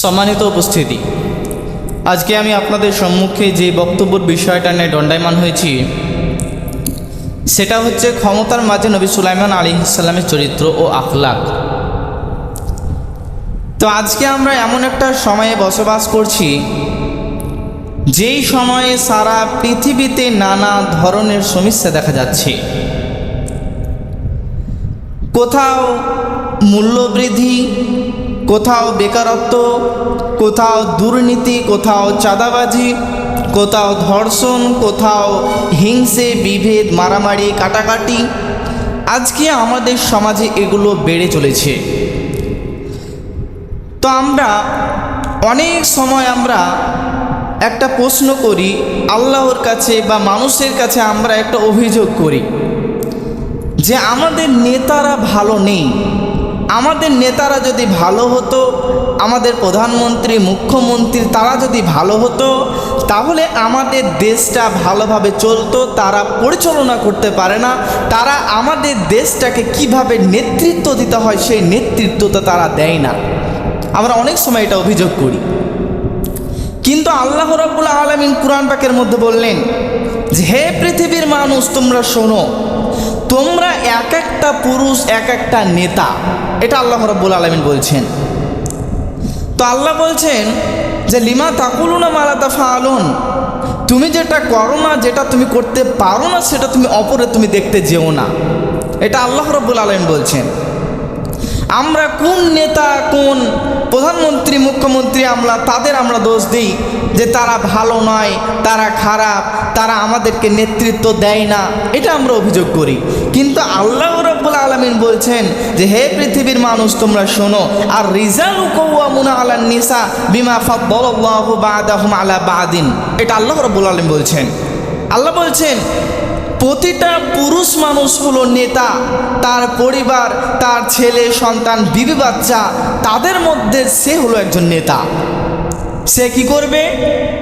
সম্মানিত উপস্থিতি, আজকে আমি আপনাদের সম্মুখে যে বক্তব্যের বিষয়টা নিয়ে দণ্ডায়মান হয়েছি সেটা হচ্ছে ক্ষমতার মাঝে নবী সুলাইমান আলাইহিস সালামের চরিত্র ও আখলাক। তো আজকে আমরা এমন একটা সময়ে বসবাস করছি যেই সময়ে সারা পৃথিবীতে নানা ধরনের সমস্যা দেখা যাচ্ছে। কোথাও মূল্যবৃদ্ধি, কোথাও বেকারত্ব, কোথাও দুর্নীতি, কোথাও চাঁদাবাজি, কোথাও ধর্ষণ, কোথাও হিংসে, বিভেদ, মারামারি, কাটাকাটি। আজকে আমাদের সমাজে এগুলো বেড়ে চলেছে। তো আমরা অনেক সময় আমরা একটা প্রশ্ন করি আল্লাহর কাছে বা মানুষের কাছে, আমরা একটা অভিযোগ করি যে আমাদের নেতারা ভালো নেই। আমাদের নেতারা যদি ভালো হতো, আমাদের প্রধানমন্ত্রী, মুখ্যমন্ত্রী তারা যদি ভালো হতো, তাহলে আমাদের দেশটা ভালোভাবে চলতো। তারা পরিচালনা করতে পারে না, তারা আমাদের দেশটাকে কিভাবে নেতৃত্ব দিতে হয় সেই নেতৃত্বটা তারা দেয় না। আমরা অনেক সময় এটা অভিযোগ করি, কিন্তু আল্লাহ রাব্বুল আলামিন কুরআন পাকের মধ্যে বললেন যে হে পৃথিবীর মানুষ, তোমরা শোনো, তোমরা এক একটা পুরুষ এক একটা নেতা। এটা আল্লাহ রাব্বুল আলামিন বলছেন। তো আল্লাহ বলছেন যে লিমা তাকুলুনা মা লা তাফআলুন, তুমি যেটা করো না, যেটা তুমি করতে পারো না, সেটা তুমি অপরে তুমি দেখতে যেও না। এটা আল্লাহ রাব্বুল আলামিন বলছেন। আমরা কোন নেতা, কোন প্রধানমন্ত্রী, মুখ্যমন্ত্রী আমরা দোষ দিই যে তারা ভালো নয়, তারা খারাপ, তারা আমাদেরকে নেতৃত্ব দেয় না, এটা আমরা অভিযোগ করি। কিন্তু আল্লাহ রাব্বুল আলামিন বলছেন যে হে পৃথিবীর মানুষ, তোমরা শোনো, আর রিজালু কাওয়ামুনা আলান নিসা বিমা ফাদ্দালাল্লাহু বা'দাহুম আলা বা'দিন। এটা আল্লাহ রাব্বুল আলামিন বলছেন। আল্লাহ বলছেন প্রতিটা পুরুষ মানুষ হলো নেতা। তার পরিবার, তার ছেলে সন্তান, বিবি বাচ্চা, তাদের মধ্যে সে হলো একজন নেতা। সে কি করবে?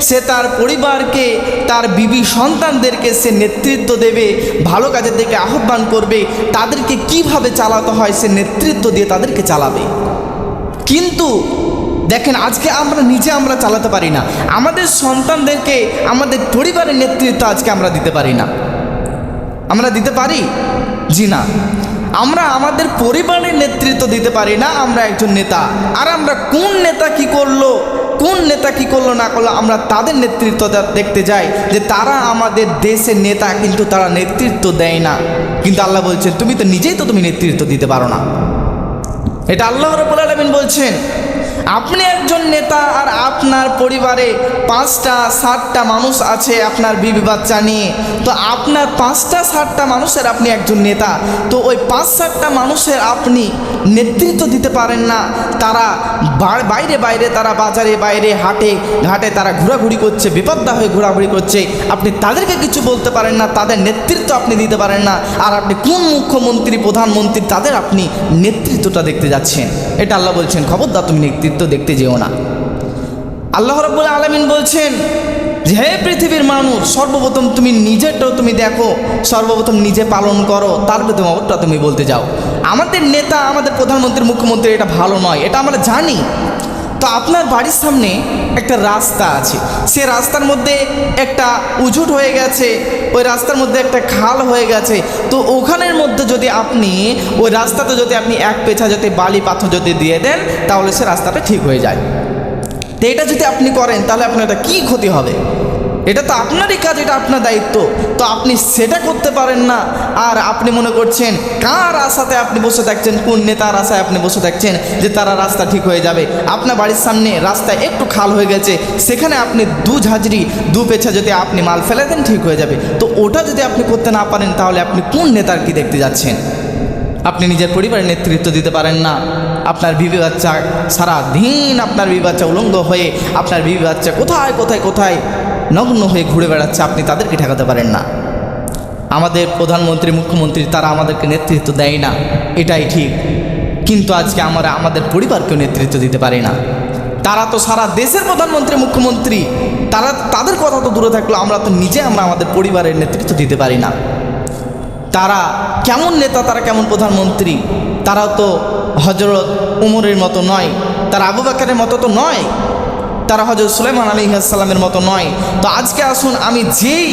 সে তার পরিবারকে, তার বিবি সন্তানদেরকে সে নেতৃত্ব দেবে, ভালো কাজের দিকে আহ্বান করবে, তাদেরকে কিভাবে চালাতে হয় সে নেতৃত্ব দিয়ে তাদেরকে চালাবে। কিন্তু দেখেন, আজকে আমরা চালাতে পারি না। আমাদের সন্তানদেরকে, আমাদের পরিবারের নেতৃত্ব আজকে আমরা দিতে পারি না। আমরা দিতে পারি? জি না। আমরা আমাদের পরিবারের নেতৃত্ব দিতে পারি না। আমরা একজন নেতা, আর আমরা কোন নেতা কি করলো, কোন নেতা কি করলো না করলো, আমরা তাদের নেতৃত্ব দেখতে যাই যে তারা আমাদের দেশের নেতা, কিন্তু তারা নেতৃত্ব দেয় না। কিন্তু আল্লাহ বলছেন তুমি তো নিজেই তো তুমি নেতৃত্ব দিতে পারো না। এটা আল্লাহ রাব্বুল আলামিন বলছেন। আপনি একজন নেতা, আর আপনার পরিবারে 5টা 7টা মানুষ আছে, আপনার বিবি বাচ্চা নিয়ে। তো আপনার 5টা 7টা মানুষের আপনি একজন নেতা। তো ওই 5-7টা মানুষের আপনি নেতৃত্ব দিতে পারেন না। তারা বাইরে তারা বাজারে, বাইরে হাটে ঘাটে তারা ঘোরাঘুরি করছে, বিপদা হয়ে ঘোরাঘুরি করছে। আপনি তাদেরকে কিছু বলতে পারেন না, তাদের নেতৃত্ব আপনি দিতে পারেন না। আর আপনি কোন মুখ্যমন্ত্রী, প্রধানমন্ত্রী, তাদের আপনি নেতৃত্বটা দেখতে যাচ্ছেন। এটা আল্লাহ বলছেন খবরদার তুমি নেতৃত্ব দেখতে যেও না। আল্লাহ রাব্বুল আলামিন বলছেন যে হে পৃথিবীর মানুষ, সর্বপ্রথম তুমি নিজেরটাও তুমি দেখো, সর্বপ্রথম নিজে পালন করো, তারপরে তুমি অপরটা তুমি বলতে যাও। আমাদের নেতা, আমাদের প্রধানমন্ত্রী, মুখ্যমন্ত্রী এটা ভালো নয়, এটা আমরা জানি। তো আপনার বাড়ির সামনে একটা রাস্তা আছে, সে রাস্তার মধ্যে একটা উজুট হয়ে গেছে, ওই রাস্তার মধ্যে একটা খাল হয়ে গেছে। তো ওখানের মধ্যে যদি আপনি ওই রাস্তাতে যদি আপনি এক পেঁচা যদি বালি পাথর যদি দিয়ে দেন, তাহলে সে রাস্তাটা ঠিক হয়ে যায়। তো এটা যদি আপনি করেন, তাহলে আপনার এটা কী ক্ষতি হবে? এটা তো আপনারই কাজ, এটা আপনার দায়িত্ব। তো আপনি সেটা করতে পারেন না, আর আপনি মনে করছেন কার আশাতে আপনি বসে থাকছেন, কোন নেতার আশায় আপনি বসে থাকছেন যে তারা রাস্তা ঠিক হয়ে যাবে। আপনার বাড়ির সামনে রাস্তায় একটু খাল হয়ে গেছে, সেখানে আপনি 2 ঝাঁঝরি 2 পেঁচা যদি আপনি মাল ফেলে দেন, ঠিক হয়ে যাবে। তো ওটা যদি আপনি করতে না পারেন, তাহলে আপনি কোন নেতার কি দেখতে যাচ্ছেন? আপনি নিজের পরিবারের নেতৃত্ব দিতে পারেন না। আপনার বিবি বাচ্চা সারা দিন, আপনার বিবি বাচ্চা উলঙ্গ হয়ে, আপনার বিবি বাচ্চা কোথায় কোথায় কোথায় নগ্ন হয়ে ঘুরে বেড়াচ্ছে, আপনি তাদেরকে ঠেকাতে পারেন না। আমাদের প্রধানমন্ত্রী, মুখ্যমন্ত্রী তারা আমাদেরকে নেতৃত্ব দেয় না, এটাই ঠিক। কিন্তু আজকে আমরা আমাদের পরিবারকেও নেতৃত্ব দিতে পারি না। তারা তো সারা দেশের প্রধানমন্ত্রী, মুখ্যমন্ত্রী, তাদের কথা তো দূরে থাকলো, আমরা তো নিজে আমাদের পরিবারের নেতৃত্ব দিতে পারি না। তারা কেমন নেতা, তারা কেমন প্রধানমন্ত্রী? তারা তো হজরত উমরের মতো নয়, তারা আবু বকরের মতো তো নয়, তারা হযরত সুলাইমান আলাইহিস সালামের মতো নয়। তো আজকে আসুন আমি যেই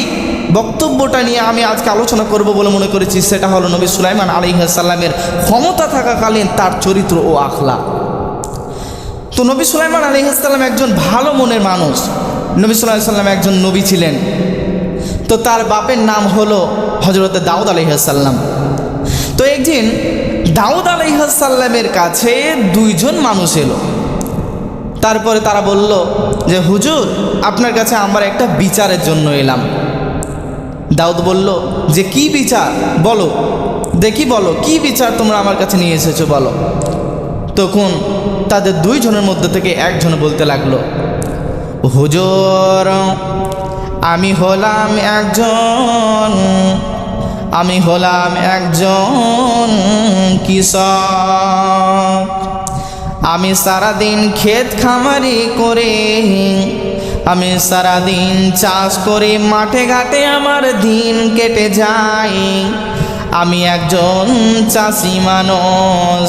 বক্তব্যটা নিয়ে আমি আজকে আলোচনা করব বলে মনে করেছি, সেটা হলো নবী সুলাইমান আলাইহিস সালামের ক্ষমতা থাকাকালীন তার চরিত্র ও আখলাক। তো নবী সুলাইমান আলাইহিস সালাম একজন ভালো মনের মানুষ। নবী সাল্লাল্লাহু আলাইহি সাল্লাম একজন নবী ছিলেন। তো তার বাপের নাম হলো হযরত দাউদ আলাইহিস সালাম। তো একদিন দাউদ আলাইহিস সালামের কাছে দুইজন মানুষ এলো। তারপরে তারা বলল যে হুজুর, আপনার কাছে আমরা একটা বিচারের জন্য এলাম। দাউদ বলল যে কি বিচার, বলো দেখি, বলো কি বিচার তোমরা আমার কাছে নিয়ে এসেছো, বলো। তখন তাদের দুইজনের মধ্যে থেকে একজন বলতে লাগলো, হুজুর, আমি হলাম একজন কৃষক। আমি সারাদিন ক্ষেত খামারি করে, আমি সারাদিন চাষ করে মাঠে ঘাটে আমার দিন কেটে যায়। আমি একজন চাষি মানুষ,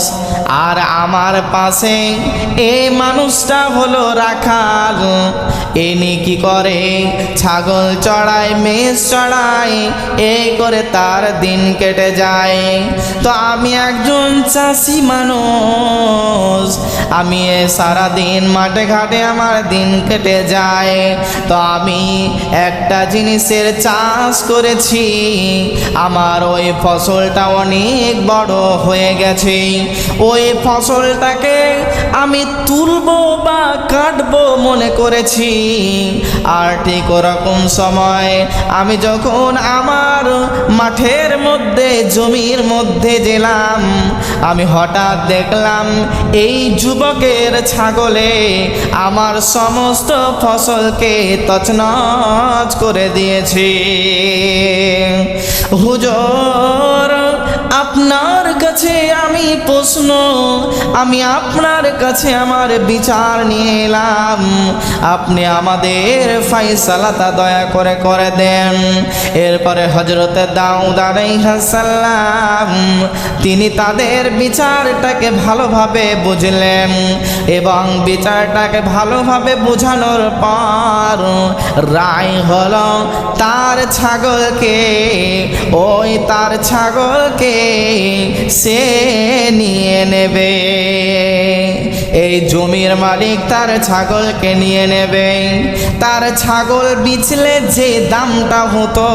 আর আমার পাশে এই মানুষটা হলো রাখাল। এনি কি করে, ছাগল চড়ায়, মেষ চড়ায়, এই করে তার দিন কেটে যায়। তো আমি একজন চাষি মানুষ, আমি সারাদিন মাঠে ঘাটে আমার দিন কেটে যায়। তো আমি একটা জিনিসের চাষ করেছি, আমার ওই ফসলটা অনেক বড় হয়ে গেছে। ওই ফসলটাকে আমি তুলবো বা কাটবো মনে করেছি। আর ঠিক ওরকম সময় আমি যখন আমার মাঠের মধ্যে, জমির মধ্যে গেলাম, আমি হঠাৎ দেখলাম এই যুবকের ছাগলে আমার সমস্ত ফসলকে তছনছ করে দিয়েছে। হুজুর, আপনার কাছে আমি প্রশ্ন, আমি আপনার কাছে আমার বিচার নিয়ে এলাম, আপনি আমাদের ফায়সালাটা দয়া করে করে দেন। এরপরে হযরত দাউদ আলাইহিস সালাম তিনি তাদের বিচারটাকে ভালোভাবে বুঝলেন, এবং বিচারটাকে ভালোভাবে বোঝানোর পর রায় হলো তার ছাগলকে, তার ছাগলকে সে নিয়ে নেবে। এই জমির মালিক তার ছাগলকে নিয়ে নেবে। তার ছাগল বিচলে যে দামটা হতো,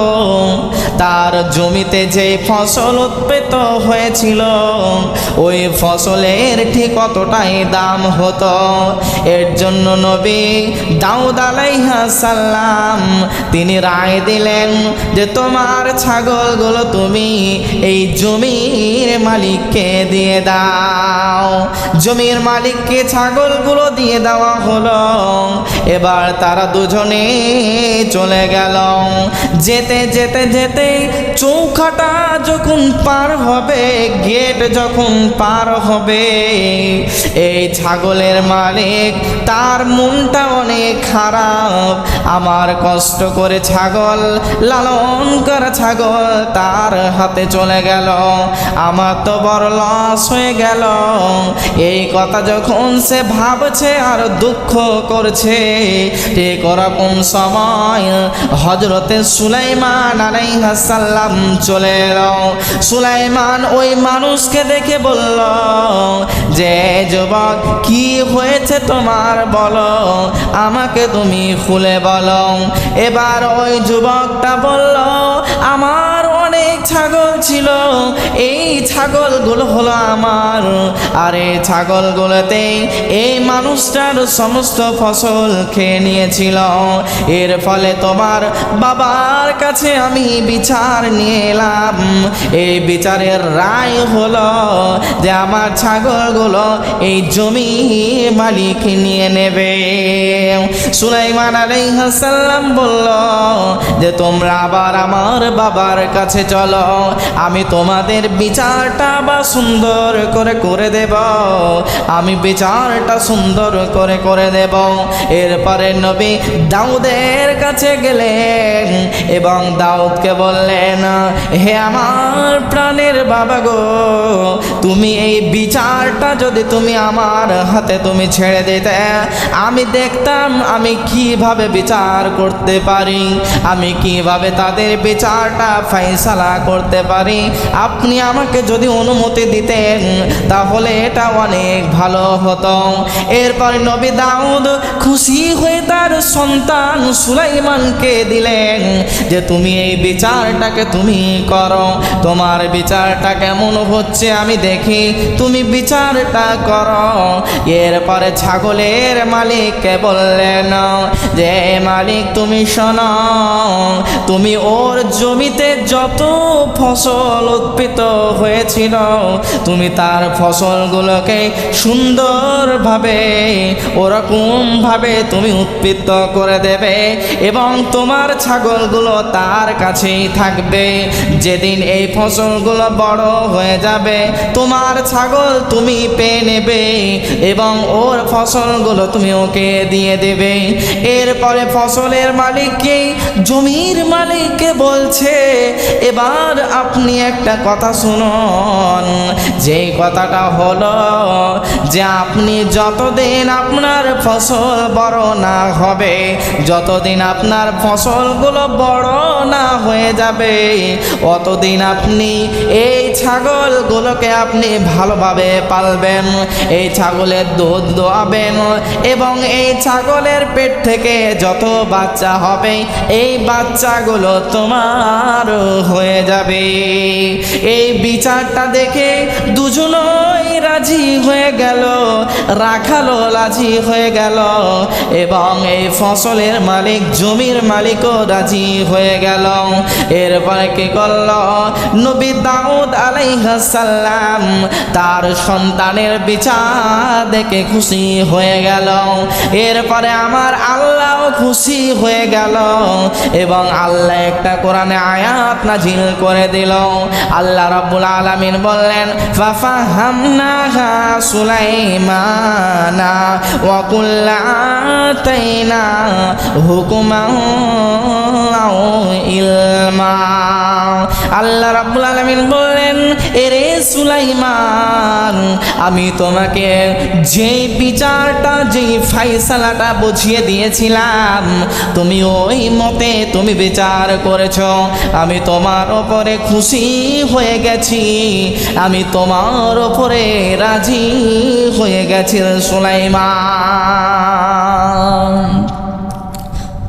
তার জমিতে যে ফসল উৎপন্ন হয়েছিল, ওই ফসলের ঠিক কতটাই দাম হতো। এর জন্য নবী দাউদ আলাইহিস সালাম তিনি রায় দিলেন যে তোমার ছাগলগুলো তুমি এই জমির মালিককে দিয়ে দাও। জমির মালিককে ছাগলগুলো দিয়ে দেওয়া হলো। এবার তারা দুজনে চলে গেল। যেতে যেতে যেতে চৌকাটা যখন পার হবে, গেট যখন পার হবে, এই ছাগলের মালিক তার মনটা অনেক খারাপ। আমার কষ্ট করে ছাগল, লালন করা ছাগল তার হাতে চলে গেল, আমার তো বড় লস হয়ে গেল। এই কথা যখন সে ভাবছে আর দুঃখ করছে, ঠিক ওরকম সময় হযরতে সুলাইমান আলাইহিস সালাম চলে এলো। সুলাইমান ওই মানুষকে দেখে বলল যে যুবক, কি হয়েছে তোমার, বলো, আমাকে তুমি খুলে বলো। এবার ওই যুবকটা বলল, আমার অনেক ছাগল ছিল, এই ছাগলগুলো হলো আমার, আর এই ছাগলগুলোতে এই মানুষটার সমস্ত ফসল খেয়ে নিয়েছিল। এর ফলে তোমার বাবার কাছে আমি বিচার নিয়ে এলাম। এই বিচারের রায় হলো যে আমার ছাগলগুলো এই জমি মালিক নিয়ে নেবে। সুলাইমান আলাইহিস সালাম বলল যে তোমরা আবার আমার বাবার কাছে চলো, আমি তোমাদের বিচারটা বা সুন্দর করে করে দেব, আমি বিচারটা সুন্দর করে করে দেব। এরপরে নবী দাউদের কাছে গেলেন এবং দাউদকে বললেন, হে আমার প্রাণের বাবা গো, তুমি এই বিচারটা যদি তুমি আমার হাতে তুমি ছেড়ে দিতে, আমি দেখতাম আমি কিভাবে বিচার করতে পারি, আমি কিভাবে তাদের বিচারটা ফয়সালা করতে পারি। আপনি আমাকে যদি অনুমতি দিতেন তাহলে এটা অনেক ভালো হতো। এরপর নবী দাউদ খুশি হয়ে তার সন্তান সুলাইমানকে দিলেন যে তুমি এই বিচারটাকে তুমি করো, তোমার বিচারটা কেমন হচ্ছে আমি দেখি, তুমি বিচারটা করো। এরপরে ছাগলের মালিককে বললেন যে মালিক তুমি শোনো, তুমি ওর জমিতে যত ফসল উৎপন্ন হয়েছিল তুমি তার ফসলগুলোকে সুন্দরভাবে ওরকমভাবে তুমি উৎপন্ন করে দেবে এবং তোমার ছাগলগুলো তার কাছেই থাকবে। যেদিন এই ফসলগুলো বড় হয়ে যাবে তোমার ছাগল তুমি পেয়ে নেবে এবং ওর ফসলগুলো তুমি ওকে দিয়ে দেবে। এরপরে ফসলের মালিককে জমির মালিককে বলছে, এবার আপনি একটা কথা শুনুন, যেই কথাটা হলো যে আপনি যতদিন আপনার ফসল বড় না হবে, যতদিন আপনার ফসলগুলো বড় না হয়ে যাবে, অতদিন আপনি এই ছাগলগুলোকে আপনি ভালোভাবে পালবেন, এই ছাগলের দুধ দোয়াবেন এবং এই ছাগলের পেট থেকে যত বাচ্চা হবে এই বাচ্চাগুলো তোমার হয়ে যাবে। এই বিচারটা দেখে দুজনই রাজি হয়ে গেল, রাখালও রাজি হয়ে গেল এবং এই ফসলের মালিক জমির মালিকও রাজি হয়ে গেল। এরপরে কি করল, নবী দাউদ আলাইহিস সালাম তার সন্তানের বিচার দেখে খুশি হয়ে গেল। এরপরে আমার আল্লাহও খুশি হয়ে গেল এবং আল্লাহ একটা কোরআনে আয়াত নাজিল করে দিল। আল্লাহ রাব্বুল আলামিন বললেন, ফাফাহামনাহা সুলাইমানা ওয়া কুল্লা আতাইনা হুকুমান ওয়া ইলমা। আল্লাহ রাব্বুল আলামিন বললেন, এরে সুলাইমান, আমি তোমাকে যেই বিচারটা যেই ফয়সালাটা বুঝিয়ে দিয়েছিলাম তুমি ওই মতে তুমি বিচার করেছো, আমি তোমার ওপরে খুশি হয়ে গেছি, আমি তোমার ওপরে রাজি হয়ে গেছি সুলাইমান।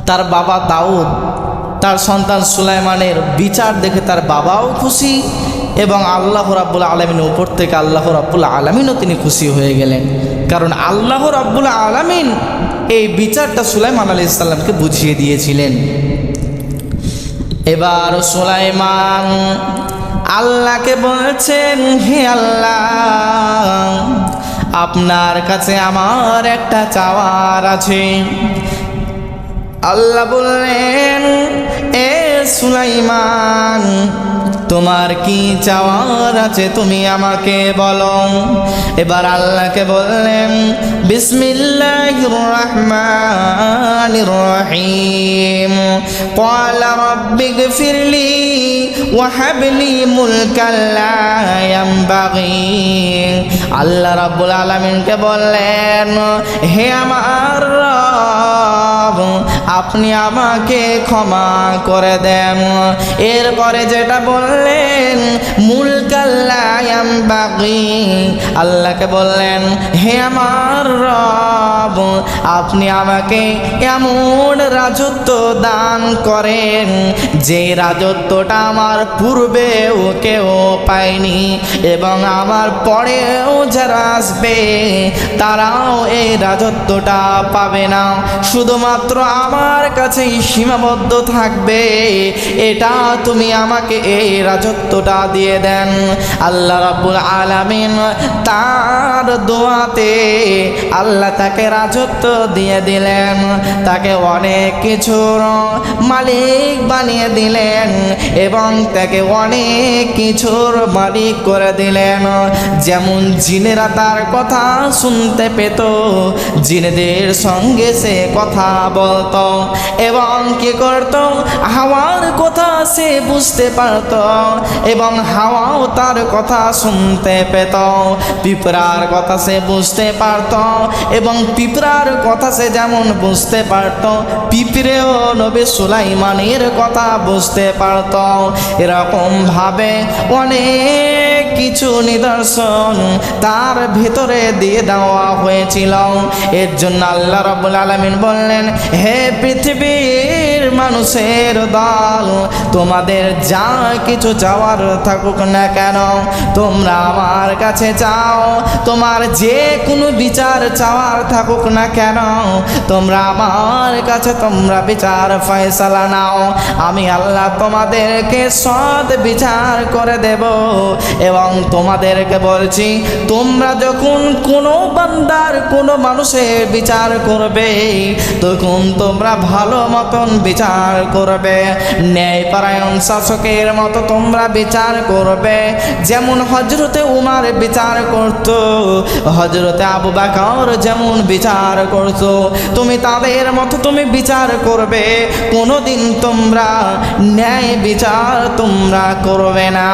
তার বাবা দাউদ তার সন্তান সুলাইমানের বিচার দেখে তার বাবাও খুশি এবং আল্লাহ রাব্বুল আলামিনের উপর থেকে আল্লাহ রাব্বুল আলামিনও তিনি খুশি হয়ে গেলেন, কারণ আল্লাহ রাব্বুল আলামিন এই বিচারটা সুলাইমান আলাইহিস সালামকে বুঝিয়ে দিয়েছিলেন। এবার সুলাইমান আল্লাহকে বলছেন, হে আল্লাহ, আপনার কাছে আমার একটা চাওয়ার আছে। আল্লাহ বললেন, এ সুলাইমান, তোমার কি চাওয়ার আছে তুমি আমাকে বলো। এবার আল্লাহকে বললেন, বিসমিল্লাহির রহমানির রহিম, ক্বালা রাব্বিগফিরলি ওয়া হাবলি মুলকান লা ইয়ানবাগি। আল্লাহ রাব্বুল আলামিনকে বললেন, হে আমার রব, আপনি আমাকে ক্ষমা করে দেন। এরপরে যেটা বললেন, মুলকান লা ইয়ানবাগি, আল্লাহকে বললেন, হে আমার রব, আপনি আমাকে এমন রাজত্ব দান করেন যে রাজত্বটা আমার পূর্বেও কেউ পায়নি এবং আমার পরেও যারা আসবে তারাও এই রাজত্বটা পাবে না। শুধুমাত্র আমার তোমার কাছেই সীমাবদ্ধ থাকবে, এটা তুমি আমাকে এই রাজত্বটা দিয়ে দেন। আল্লাহ রাব্বুল আলামিন তার দোয়াতে আল্লাহ তাকে রাজত্ব দিয়ে দিলেন, তাকে অনেক কিছুর মালিক বানিয়ে দিলেন এবং তাকে অনেক কিছুর মালিক করে দিলেন। যেমন জিনেরা তার কথা শুনতে পেত, জিনেদের সঙ্গে সে কথা বলতো এবং কি করত, হাওয়ার কথা সে বুঝতে পারত এবং হাওয়াও তার কথা শুনতে পেত। পিঁপড়ার কথা সে বুঝতে পারত এবং পিঁপড়ার কথা সে যেমন বুঝতে পারত, পিঁপড়েও নবী সুলাইমানের কথা বুঝতে পারত। এরকম ভাবে অনেক কিছু নিদর্শন তার ভিতরে দিয়ে দেওয়া হয়েছিল। এর জন্য আল্লাহ রাব্বুল আলামিন বললেন, হে পৃথিবীর মানুষের দল, তোমাদের যা কিছু চাওয়ার থাকুক না কেন তোমরা আমার কাছে চাও, তোমার যে কোনো বিচার চাওয়ার থাকুক না কেন তোমরা আমার কাছে তোমরা বিচার ফয়সালা নাও, আমি আল্লাহ তোমাদেরকে সৎ বিচার করে দেব। এবং তোমাদেরকে বলছি, তোমরা যখন কোনো বান্দার কোনো মানুষের বিচার করবে তখন তোমরা ভালো মতন বিচার করবে, ন্যায়পরায়ণ শাসকের মতো তোমরা বিচার করবে। যেমন হযরতে উমর বিচার করত, হযরতে আবু বকর যেমন বিচার করত, তুমি তাদের মতো তুমি বিচার করবে, কোনোদিন তোমরা ন্যায় বিচার তোমরা করবে না।